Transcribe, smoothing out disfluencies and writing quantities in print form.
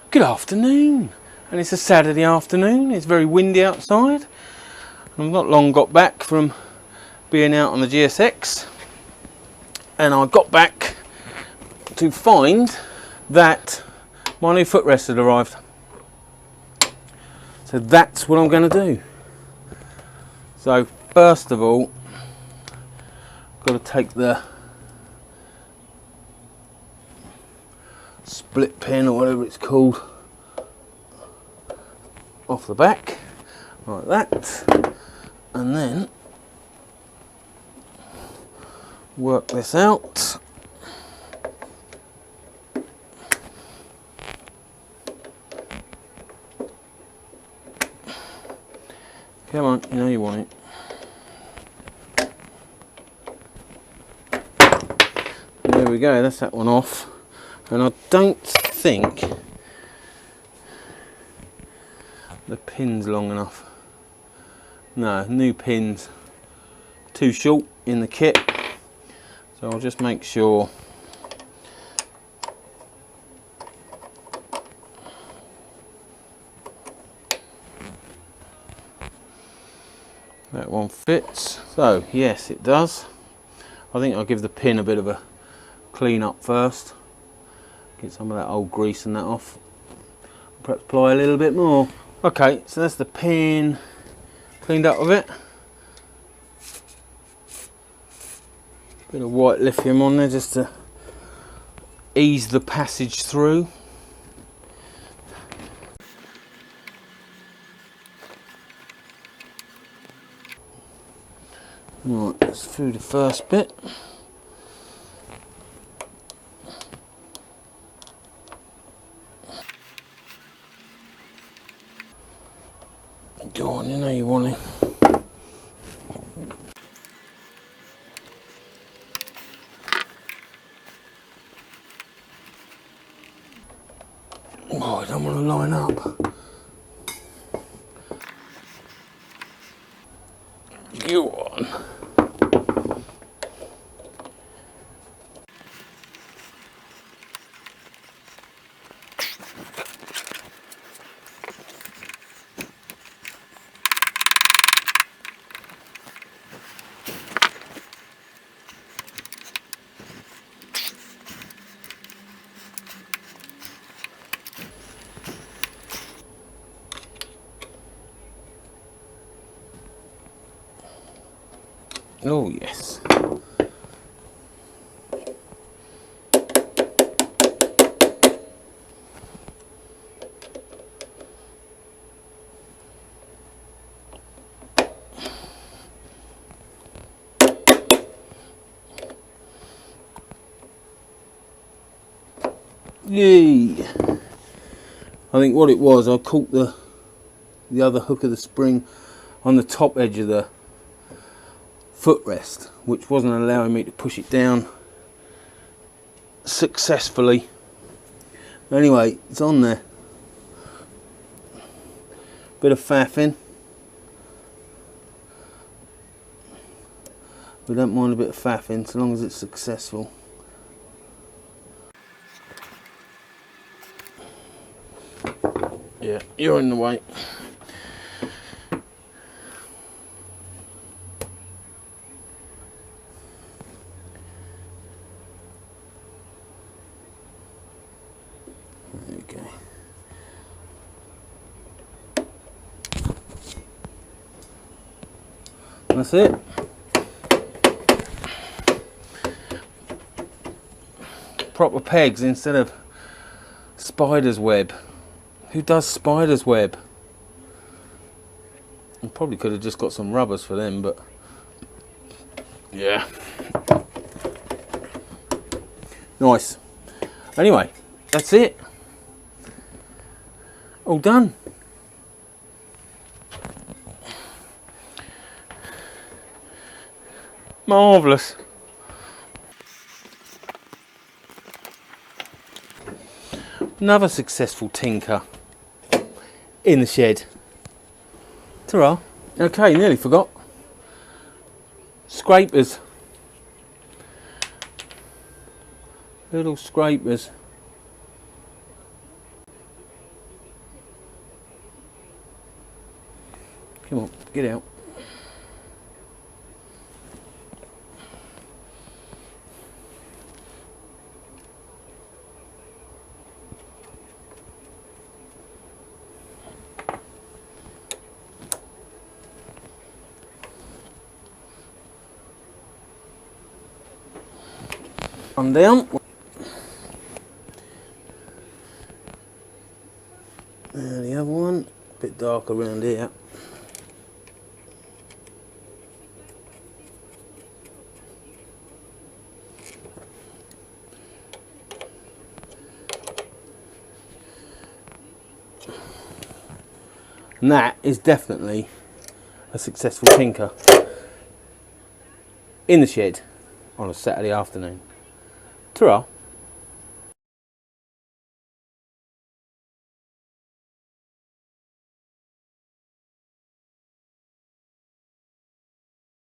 Good afternoon, and it's a Saturday afternoon. It's very windy outside. I've not long got back from being out on the GSX, and I got back to find that my new footrest had arrived. So that's what I'm going to do. So first of all, I've got to take the split pin or whatever it's called off the back like that, and then work this out. Come on, you know you want it. There we go, that's that one off. And I don't think the pin's long enough. No, new pin's too short in the kit. So I'll just make sure that one fits. So yes, it does. I think I'll give the pin a bit of a clean up first. Get some of that old grease and that off. Perhaps apply a little bit more. Okay, so that's the pin cleaned up of it. Bit of white lithium on there just to ease the passage through. Right, that's through the first bit. Go on, you know you want it. Oh, I don't want to line up. Go on. Oh yes. Yay! I think what it was, I caught the other hook of the spring on the top edge of the footrest, which wasn't allowing me to push it down successfully. Anyway, it's on there. Bit of faffing. We don't mind a bit of faffing so long as it's successful. Yeah, you're in the way. Okay. That's it. Proper pegs instead of spider's web. Who does spider's web? I probably could have just got some rubbers for them, but yeah. Nice. Anyway, that's it. All done. Marvellous. Another successful tinker in the shed. Ta-ra. Okay, nearly forgot. Scrapers. Little scrapers. Come on, get out. One down. And the other one, a bit darker around here. And that is definitely a successful tinker in the shed on a Saturday afternoon. Ta-ra.